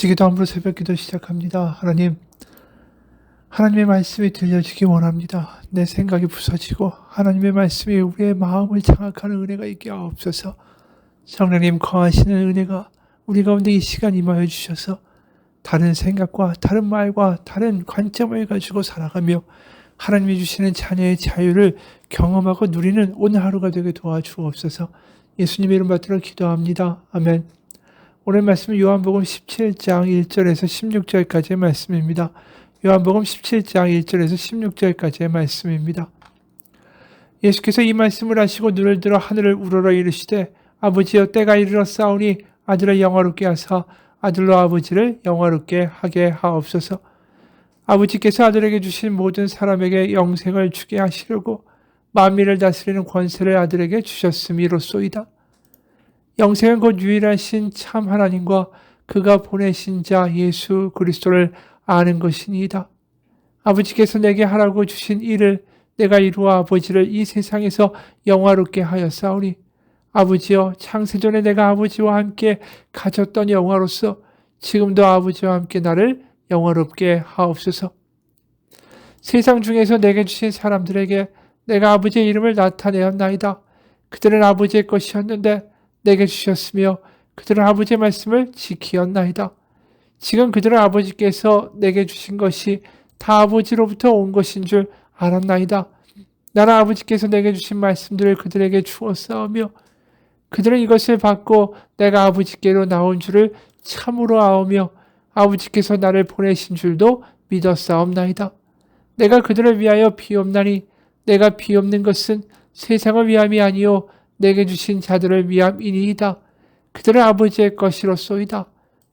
같이 기도함으로 새벽 기도 시작합니다. 하나님의 말씀이 들려지기 원합니다. 내 생각이 부서지고 하나님의 말씀이 우리의 마음을 장악하는 은혜가 있게 하옵소서. 성령님 거하시는 은혜가 우리 가운데 이 시간 임하여 주셔서 다른 생각과 다른 말과 다른 관점을 가지고 살아가며 하나님이 주시는 자녀의 자유를 경험하고 누리는 오늘 하루가 되게 도와주옵소서. 예수님의 이름 받들어 기도합니다. 아멘. 오늘 말씀은 요한복음 17장 1절에서 16절까지의 말씀입니다. 요한복음 17장 1절에서 16절까지의 말씀입니다. 예수께서 이 말씀을 하시고 눈을 들어 하늘을 우러러 이르시되 아버지여 때가 이르렀사오니 아들을 영화롭게 하사 아들로 아버지를 영화롭게 하게 하옵소서. 아버지께서 아들에게 주신 모든 사람에게 영생을 주게 하시려고 만민을 다스리는 권세를 아들에게 주셨음이로소이다. 영생은 곧 유일하신 참 하나님과 그가 보내신 자 예수 그리스도를 아는 것이니이다. 아버지께서 내게 하라고 주신 일을 내가 이루어 아버지를 이 세상에서 영화롭게 하였사오니 아버지여 창세전에 내가 아버지와 함께 가졌던 영화로서 지금도 아버지와 함께 나를 영화롭게 하옵소서. 세상 중에서 내게 주신 사람들에게 내가 아버지의 이름을 나타내었나이다. 그들은 아버지의 것이었는데 내게 주셨으며 그들은 아버지의 말씀을 지키었나이다. 지금 그들은 아버지께서 내게 주신 것이 다 아버지로부터 온 것인 줄 알았나이다. 나는 아버지께서 내게 주신 말씀들을 그들에게 주었사오며 그들은 이것을 받고 내가 아버지께로 나온 줄을 참으로 아오며 아버지께서 나를 보내신 줄도 믿었사옵나이다. 내가 그들을 위하여 비옵나니 내가 비옵는 것은 세상을 위함이 아니요 내게 주신 자들을 위함이니이다. 그들은 아버지의 것이로소이다.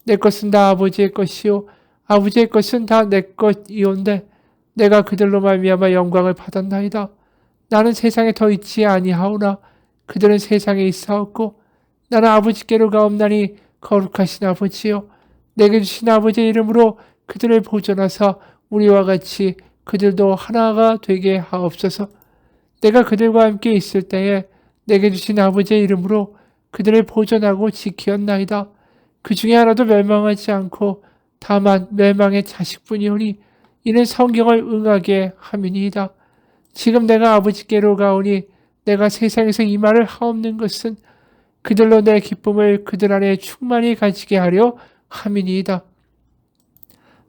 내 것은 다 아버지의 것이요 아버지의 것은 다 내 것이온데 내가 그들로 말미암아 영광을 받았나이다. 나는 세상에 더 있지 아니하오나 그들은 세상에 있사옵고 나는 아버지께로 가옵나니 거룩하신 아버지요 내게 주신 아버지의 이름으로 그들을 보존하사 우리와 같이 그들도 하나가 되게 하옵소서. 내가 그들과 함께 있을 때에 내게 주신 아버지의 이름으로 그들을 보존하고 지키었나이다. 그 중에 하나도 멸망하지 않고 다만 멸망의 자식뿐이오니 이는 성경을 응하게 함이니이다. 지금 내가 아버지께로 가오니 내가 세상에서 이 말을 하옵는 것은 그들로 내 기쁨을 그들 안에 충만히 가지게 하려 함이니이다.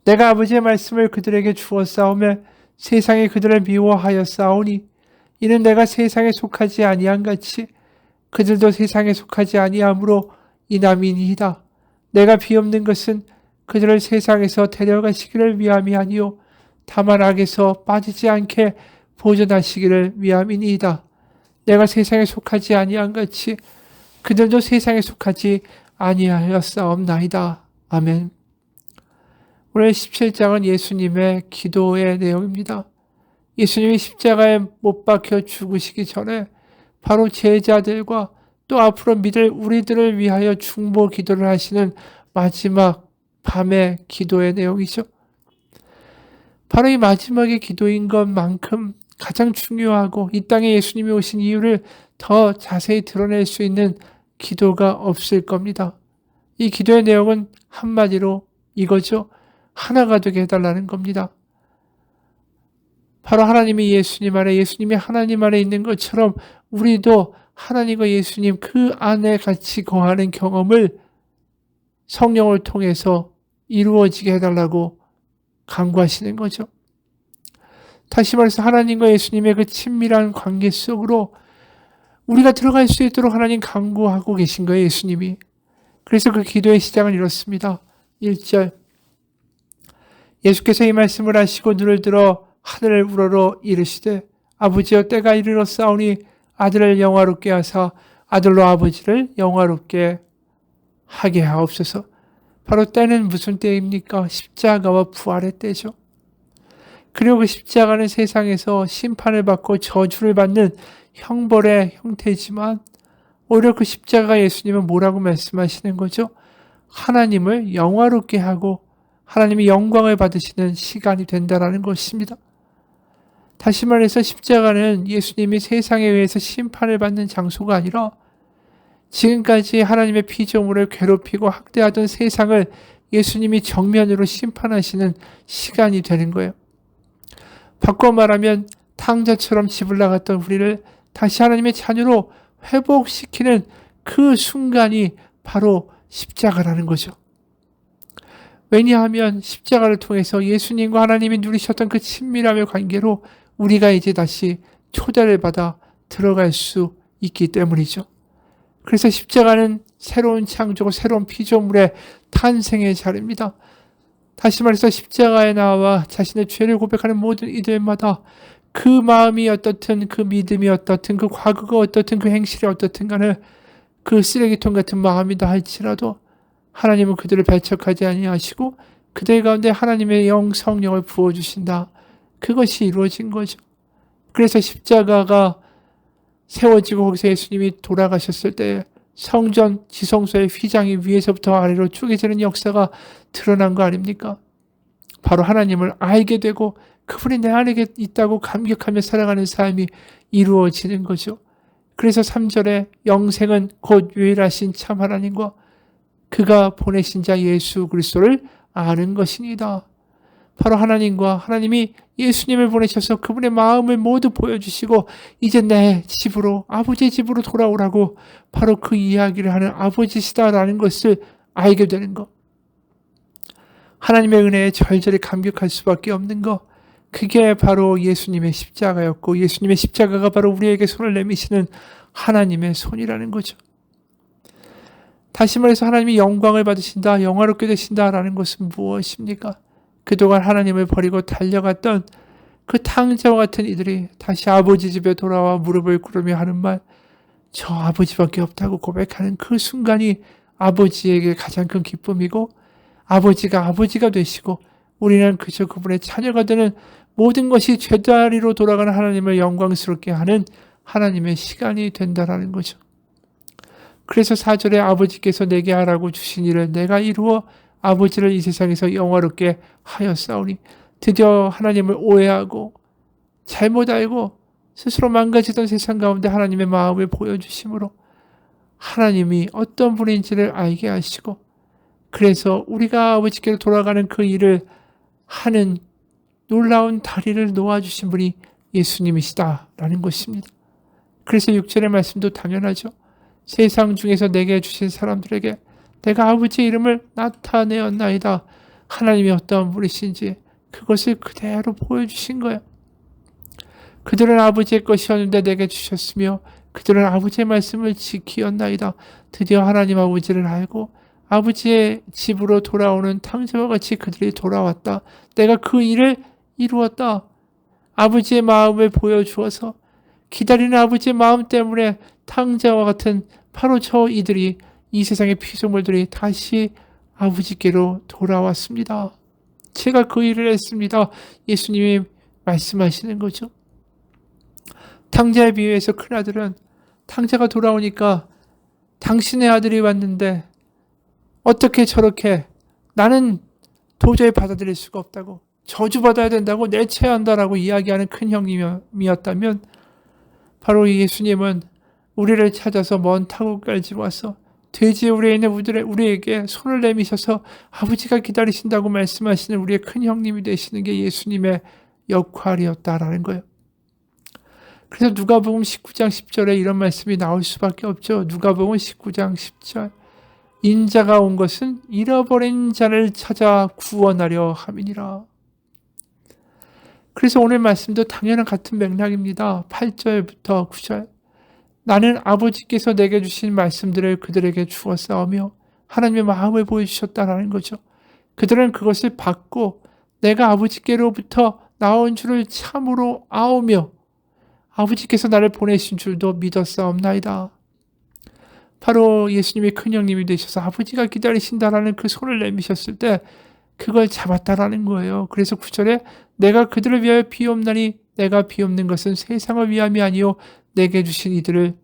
내가 아버지의 말씀을 그들에게 주었사오며 세상이 그들을 미워하였사오니 이는 내가 세상에 속하지 아니한 같이 그들도 세상에 속하지 아니하므로 이남이니이다. 내가 비옵는 것은 그들을 세상에서 데려가시기를 위함이 아니요 다만 악에서 빠지지 않게 보존하시기를 위함이니이다. 내가 세상에 속하지 아니한 같이 그들도 세상에 속하지 아니하였사옵나이다. 아멘. 오늘 17장은 예수님의 기도의 내용입니다. 예수님이 십자가에 못 박혀 죽으시기 전에 바로 제자들과 또 앞으로 믿을 우리들을 위하여 중보 기도를 하시는 마지막 밤의 기도의 내용이죠. 바로 이 마지막의 기도인 것만큼 가장 중요하고 이 땅에 예수님이 오신 이유를 더 자세히 드러낼 수 있는 기도가 없을 겁니다. 이 기도의 내용은 한마디로 이거죠. 하나가 되게 해달라는 겁니다. 바로 하나님이 예수님 안에 예수님이 하나님 안에 있는 것처럼 우리도 하나님과 예수님 그 안에 같이 거하는 경험을 성령을 통해서 이루어지게 해달라고 간구하시는 거죠. 다시 말해서 하나님과 예수님의 그 친밀한 관계 속으로 우리가 들어갈 수 있도록 하나님 간구하고 계신 거예요, 예수님이. 그래서 그 기도의 시작은 이렇습니다. 1절 예수께서 이 말씀을 하시고 눈을 들어 하늘을 우러러 이르시되 아버지여 때가 이르렀사오니 아들을 영화롭게 하사 아들로 아버지를 영화롭게 하게 하옵소서. 바로 때는 무슨 때입니까? 십자가와 부활의 때죠. 그리고 그 십자가는 세상에서 심판을 받고 저주를 받는 형벌의 형태지만 오히려 그 십자가 예수님은 뭐라고 말씀하시는 거죠? 하나님을 영화롭게 하고 하나님이 영광을 받으시는 시간이 된다라는 것입니다. 다시 말해서 십자가는 예수님이 세상에 의해서 심판을 받는 장소가 아니라 지금까지 하나님의 피조물을 괴롭히고 학대하던 세상을 예수님이 정면으로 심판하시는 시간이 되는 거예요. 바꿔 말하면 탕자처럼 집을 나갔던 우리를 다시 하나님의 자녀로 회복시키는 그 순간이 바로 십자가라는 거죠. 왜냐하면 십자가를 통해서 예수님과 하나님이 누리셨던 그 친밀함의 관계로 우리가 이제 다시 초대를 받아 들어갈 수 있기 때문이죠. 그래서 십자가는 새로운 창조고 새로운 피조물의 탄생의 자리입니다. 다시 말해서 십자가에 나와 자신의 죄를 고백하는 모든 이들마다 그 마음이 어떻든 그 믿음이 어떻든 그 과거가 어떻든 그 행실이 어떻든 간에 그 쓰레기통 같은 마음이다 할지라도 하나님은 그들을 배척하지 아니하시고 그들 가운데 하나님의 성령을 부어주신다. 그것이 이루어진 거죠. 그래서 십자가가 세워지고 거기서 예수님이 돌아가셨을 때 성전 지성소의 휘장이 위에서부터 아래로 쪼개지는 역사가 드러난 거 아닙니까? 바로 하나님을 알게 되고 그분이 내 안에 있다고 감격하며 살아가는 삶이 이루어지는 거죠. 그래서 3절에 영생은 곧 유일하신 참 하나님과 그가 보내신 자 예수 그리스도를 아는 것이니다. 바로 하나님과 하나님이 예수님을 보내셔서 그분의 마음을 모두 보여주시고 이제 내 집으로 아버지의 집으로 돌아오라고 바로 그 이야기를 하는 아버지시다라는 것을 알게 되는 것. 하나님의 은혜에 절절히 감격할 수밖에 없는 것. 그게 바로 예수님의 십자가였고 예수님의 십자가가 바로 우리에게 손을 내미시는 하나님의 손이라는 거죠. 다시 말해서 하나님이 영광을 받으신다, 영화롭게 되신다라는 것은 무엇입니까? 그동안 하나님을 버리고 달려갔던 그 탕자와 같은 이들이 다시 아버지 집에 돌아와 무릎을 꿇으며 하는 말, 저 아버지밖에 없다고 고백하는 그 순간이 아버지에게 가장 큰 기쁨이고 아버지가 되시고 우리는 그저 그분의 자녀가 되는 모든 것이 죄다리로 돌아가는 하나님을 영광스럽게 하는 하나님의 시간이 된다라는 거죠. 그래서 4절에 아버지께서 내게 하라고 주신 일을 내가 이루어 아버지를 이 세상에서 영화롭게 하였사오니 드디어 하나님을 오해하고 잘못 알고 스스로 망가지던 세상 가운데 하나님의 마음을 보여주심으로 하나님이 어떤 분인지를 알게 하시고 그래서 우리가 아버지께로 돌아가는 그 일을 하는 놀라운 다리를 놓아주신 분이 예수님이시다라는 것입니다. 그래서 6절의 말씀도 당연하죠. 세상 중에서 내게 주신 사람들에게 내가 아버지의 이름을 나타내었나이다. 하나님이 어떤 분이신지 그것을 그대로 보여주신 거예요. 그들은 아버지의 것이었는데 내게 주셨으며 그들은 아버지의 말씀을 지키었나이다. 드디어 하나님 아버지를 알고 아버지의 집으로 돌아오는 탕자와 같이 그들이 돌아왔다. 내가 그 일을 이루었다. 아버지의 마음을 보여주어서 기다리는 아버지의 마음 때문에 탕자와 같은 바로 저 이들이 이 세상의 피조물들이 다시 아버지께로 돌아왔습니다. 제가 그 일을 했습니다. 예수님이 말씀하시는 거죠. 탕자에 비유해서 큰아들은 탕자가 돌아오니까 당신의 아들이 왔는데 어떻게 저렇게 나는 도저히 받아들일 수가 없다고 저주받아야 된다고 내쳐야 한다라고 이야기하는 큰 형님이었다면 바로 예수님은 우리를 찾아서 먼 타국까지 와서 돼지 우리에 있는 우리에게 손을 내미셔서 아버지가 기다리신다고 말씀하시는 우리의 큰 형님이 되시는 게 예수님의 역할이었다라는 거예요. 그래서 누가복음 19장 10절에 이런 말씀이 나올 수밖에 없죠. 누가복음 19장 10절 인자가 온 것은 잃어버린 자를 찾아 구원하려 함이니라. 그래서 오늘 말씀도 당연한 같은 맥락입니다. 8절부터 9절 나는 아버지께서 내게 주신 말씀들을 그들에게 주었사오며 하나님의 마음을 보여주셨다라는 거죠. 그들은 그것을 받고 내가 아버지께로부터 나온 줄을 참으로 아오며 아버지께서 나를 보내신 줄도 믿었사옵나이다. 바로 예수님이 큰형님이 되셔서 아버지가 기다리신다라는 그 손을 내미셨을 때 그걸 잡았다라는 거예요. 그래서 9절에 내가 그들을 위하여 비옵나니 내가 비옵는 것은 세상을 위함이 아니요 내게 주신 이들을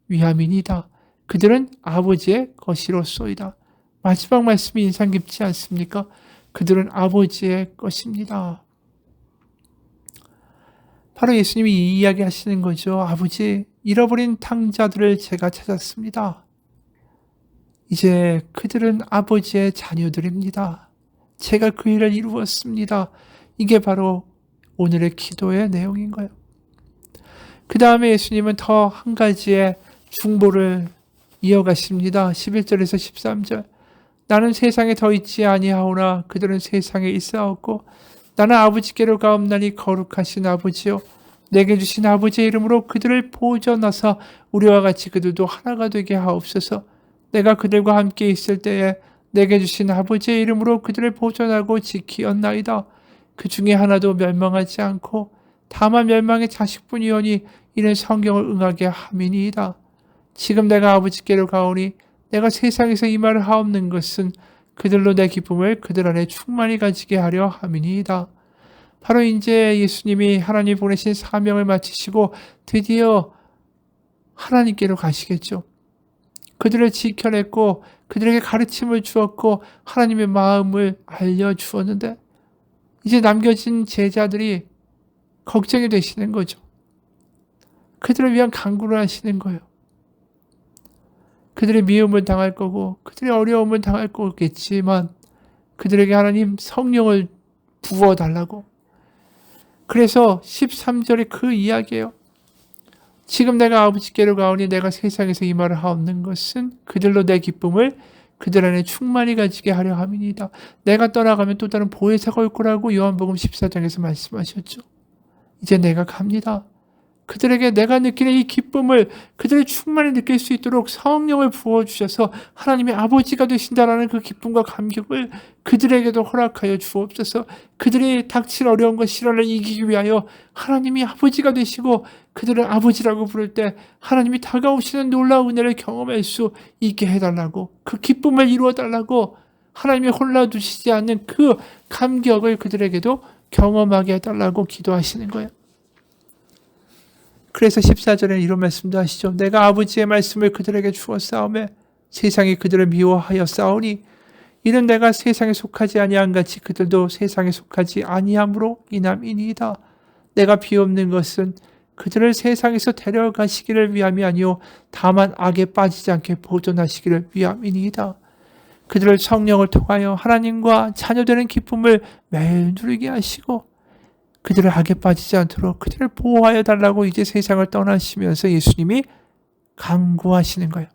위함이니이다. 그들은 아버지의 것이로소이다. 마지막 말씀이 인상 깊지 않습니까? 그들은 아버지의 것입니다. 바로 예수님이 이 이야기 하시는 거죠. 아버지, 잃어버린 탕자들을 제가 찾았습니다. 이제 그들은 아버지의 자녀들입니다. 제가 그 일을 이루었습니다. 이게 바로 오늘의 기도의 내용인 거예요. 그 다음에 예수님은 더 한 가지의 중보를 이어가십니다. 11절에서 13절. 나는 세상에 더 있지 아니하오나 그들은 세상에 있사옵고 나는 아버지께로 가옵나니 거룩하신 아버지요 내게 주신 아버지의 이름으로 그들을 보존하사 우리와 같이 그들도 하나가 되게 하옵소서. 내가 그들과 함께 있을 때에 내게 주신 아버지의 이름으로 그들을 보존하고 지키었나이다. 그 중에 하나도 멸망하지 않고 다만 멸망의 자식뿐이오니 이는 성경을 응하게 함이니이다. 지금 내가 아버지께로 가오니 내가 세상에서 이 말을 하옵는 것은 그들로 내 기쁨을 그들 안에 충만히 가지게 하려 함이니이다. 바로 이제 예수님이 하나님 보내신 사명을 마치시고 드디어 하나님께로 가시겠죠. 그들을 지켜냈고 그들에게 가르침을 주었고 하나님의 마음을 알려주었는데 이제 남겨진 제자들이 걱정이 되시는 거죠. 그들을 위한 간구를 하시는 거예요. 그들의 미움을 당할 거고 그들의 어려움을 당할 거겠지만 그들에게 하나님 성령을 부어달라고. 그래서 13절에 그 이야기예요. 지금 내가 아버지께로 가오니 내가 세상에서 이 말을 하옵는 것은 그들로 내 기쁨을 그들 안에 충만히 가지게 하려 함이니이다. 내가 떠나가면 또 다른 보혜사가 올 거라고 요한복음 14장에서 말씀하셨죠. 이제 내가 갑니다. 그들에게 내가 느끼는 이 기쁨을 그들이 충만히 느낄 수 있도록 성령을 부어주셔서 하나님의 아버지가 되신다라는 그 기쁨과 감격을 그들에게도 허락하여 주옵소서. 그들이 닥칠 어려움과 시련을 이기기 위하여 하나님이 아버지가 되시고 그들을 아버지라고 부를 때 하나님이 다가오시는 놀라운 은혜를 경험할 수 있게 해달라고, 그 기쁨을 이루어달라고, 하나님이 홀라두시지 않는 그 감격을 그들에게도 경험하게 해달라고 기도하시는 거예요. 그래서 14절에 이런 말씀도 하시죠. 내가 아버지의 말씀을 그들에게 주었사오매 세상이 그들을 미워하여 싸우니 이는 내가 세상에 속하지 아니한 같이 그들도 세상에 속하지 아니함으로 인함이니이다. 내가 비옵는 것은 그들을 세상에서 데려가시기를 위함이 아니요 다만 악에 빠지지 않게 보존하시기를 위함이니이다. 그들을 성령을 통하여 하나님과 자녀되는 기쁨을 매일 누리게 하시고 그들을 악에 빠지지 않도록 그들을 보호하여 달라고 이제 세상을 떠나시면서 예수님이 간구하시는 거예요.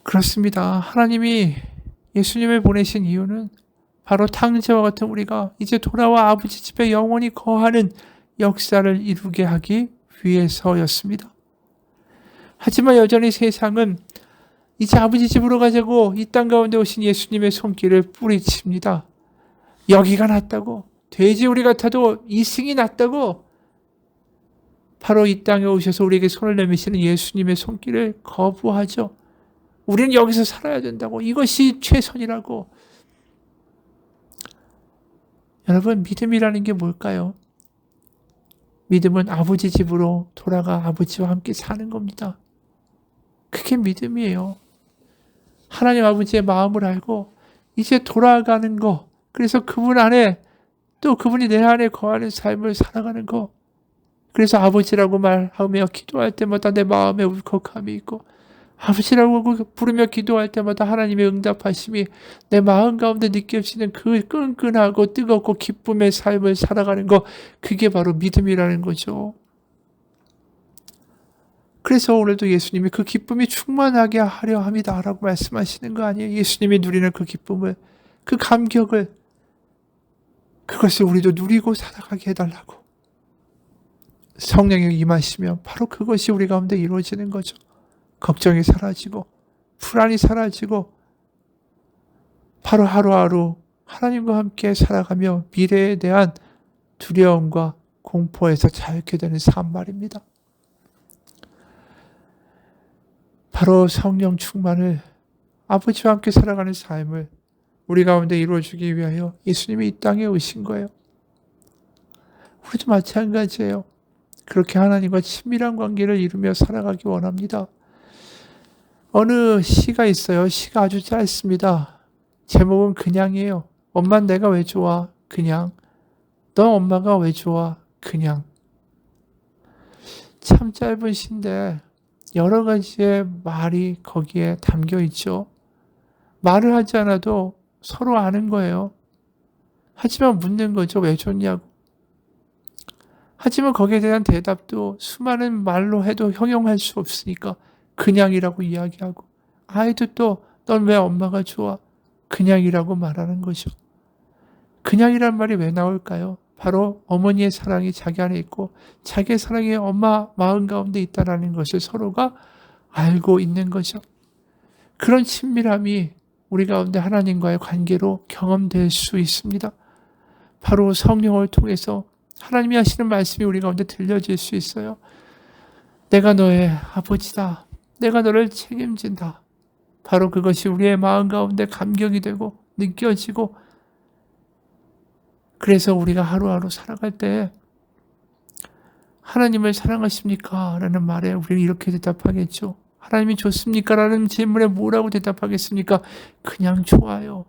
그렇습니다. 하나님이 예수님을 보내신 이유는 바로 탕자와 같은 우리가 이제 돌아와 아버지 집에 영원히 거하는 역사를 이루게 하기 위해서였습니다. 하지만 여전히 세상은 이제 아버지 집으로 가자고 이 땅 가운데 오신 예수님의 손길을 뿌리칩니다. 여기가 낫다고, 돼지우리 같아도 이승이 낫다고, 바로 이 땅에 오셔서 우리에게 손을 내미시는 예수님의 손길을 거부하죠. 우리는 여기서 살아야 된다고, 이것이 최선이라고. 여러분, 믿음이라는 게 뭘까요? 믿음은 아버지 집으로 돌아가 아버지와 함께 사는 겁니다. 그게 믿음이에요. 하나님 아버지의 마음을 알고 이제 돌아가는 거, 그래서 그분 안에 또 그분이 내 안에 거하는 삶을 살아가는 거. 그래서 아버지라고 말하며 기도할 때마다 내 마음에 울컥함이 있고 아버지라고 부르며 기도할 때마다 하나님의 응답하심이 내 마음 가운데 느껴지는 그 끈끈하고 뜨겁고 기쁨의 삶을 살아가는 거, 그게 바로 믿음이라는 거죠. 그래서 오늘도 예수님이 그 기쁨이 충만하게 하려 합니다 라고 말씀하시는 거 아니에요? 예수님이 누리는 그 기쁨을, 그 감격을, 그것을 우리도 누리고 살아가게 해달라고. 성령이 임하시면 바로 그것이 우리 가운데 이루어지는 거죠. 걱정이 사라지고 불안이 사라지고 바로 하루하루 하나님과 함께 살아가며 미래에 대한 두려움과 공포에서 자유케 되는 삶 말입니다. 바로 성령 충만을, 아버지와 함께 살아가는 삶을 우리 가운데 이루어주기 위하여 예수님이 이 땅에 오신 거예요. 우리도 마찬가지예요. 그렇게 하나님과 친밀한 관계를 이루며 살아가기 원합니다. 어느 시가 있어요. 시가 아주 짧습니다. 제목은 그냥이에요. 엄마는 내가 왜 좋아? 그냥. 넌 엄마가 왜 좋아? 그냥. 참 짧은 시인데 여러 가지의 말이 거기에 담겨 있죠. 말을 하지 않아도 서로 아는 거예요. 하지만 묻는 거죠. 왜 좋냐고. 하지만 거기에 대한 대답도 수많은 말로 해도 형용할 수 없으니까 그냥이라고 이야기하고, 아이도 또 넌 왜 엄마가 좋아? 그냥이라고 말하는 거죠. 그냥이란 말이 왜 나올까요? 바로 어머니의 사랑이 자기 안에 있고 자기의 사랑이 엄마 마음 가운데 있다는 것을 서로가 알고 있는 거죠. 그런 친밀함이 우리 가운데 하나님과의 관계로 경험될 수 있습니다. 바로 성령을 통해서 하나님이 하시는 말씀이 우리 가운데 들려질 수 있어요. 내가 너의 아버지다. 내가 너를 책임진다. 바로 그것이 우리의 마음 가운데 감격이 되고 느껴지고, 그래서 우리가 하루하루 살아갈 때 하나님을 사랑하십니까? 라는 말에 우리는 이렇게 대답하겠죠. 하나님이 좋습니까? 라는 질문에 뭐라고 대답하겠습니까? 그냥 좋아요.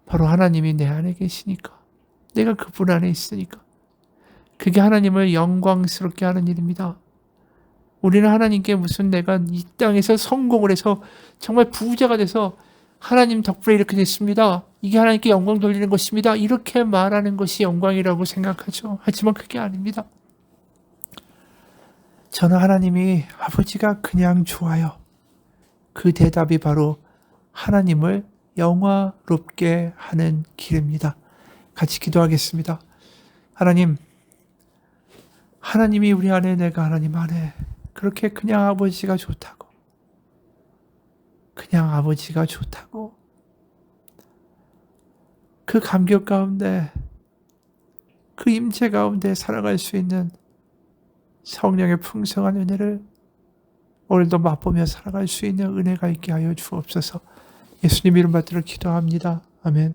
바로 하나님이 내 안에 계시니까. 내가 그분 안에 있으니까. 그게 하나님을 영광스럽게 하는 일입니다. 우리는 하나님께 무슨 내가 이 땅에서 성공을 해서 정말 부자가 돼서 하나님 덕분에 이렇게 됐습니다. 이게 하나님께 영광 돌리는 것입니다. 이렇게 말하는 것이 영광이라고 생각하죠. 하지만 그게 아닙니다. 저는 하나님이 아버지가 그냥 좋아요. 그 대답이 바로 하나님을 영화롭게 하는 길입니다. 같이 기도하겠습니다. 하나님이 우리 안에, 내가 하나님 안에 그렇게 그냥 아버지가 좋다고, 그냥 아버지가 좋다고, 그 감격 가운데, 그 임재 가운데 살아갈 수 있는 성령의 풍성한 은혜를 오늘도 맛보며 살아갈 수 있는 은혜가 있게 하여 주옵소서. 예수님 이름 받들어 기도합니다. 아멘.